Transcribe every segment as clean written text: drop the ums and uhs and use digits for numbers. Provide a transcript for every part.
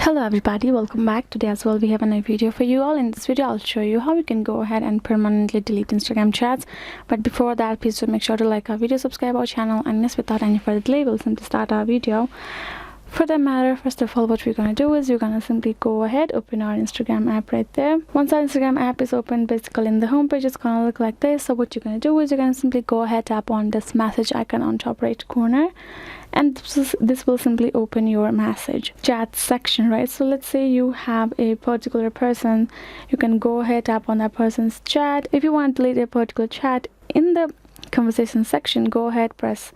Hello everybody, welcome back. Today as well we have another video for you all. In this video I'll show you how you can go ahead and permanently delete Instagram chats. But before that, please do make sure to like our video, subscribe our channel, and yes, without any further delay we'll simply start our video. For that matter, first of all, what we're going to do is we're going to simply go ahead, open our Instagram app right there. Once our Instagram app is open, basically in the home page it's going to look like this. So what you're going to do is you're going to simply go ahead, tap on this message icon on top right corner, and this will simply open your message chat section, right? So let's say you have a particular person, you can go ahead, tap on that person's chat. If you want to delete a particular chat in the conversation section, go ahead, press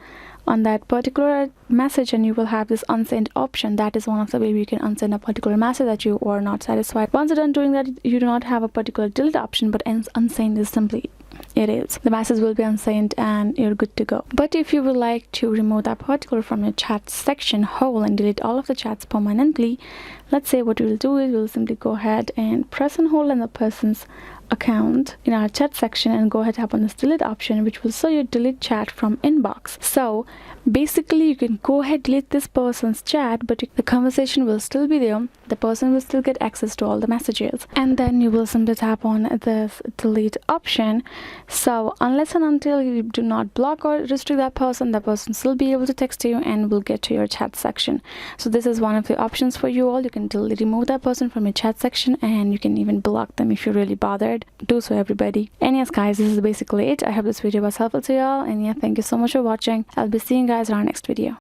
on that particular message and you will have this unsend option. That is one of the way you can unsend a particular message that you are not satisfied. Once you're done doing that, you do not have a particular delete option, but unsend is simply the message will be unsent and you're good to go. But if you would like to remove that particular from your chat section whole and delete all of the chats permanently, let's say what we'll do is we'll simply go ahead and press and hold on the person's account in our chat section and go ahead, tap on this delete option, which will show you delete chat from inbox. So basically you can go ahead, delete this person's chat, but the conversation will still be there. The person will still get access to all the messages, and then you will simply tap on this delete option. So unless and until you do not block or restrict that person, the person still be able to text you and will get to your chat section. So this is one of the options for you all. You can remove that person from your chat section, and you can even block them if you're really bothered. Do so, everybody. And yes guys, this is basically it. I hope this video was helpful to y'all, and yeah, thank you so much for watching. I'll be seeing you guys in our next video.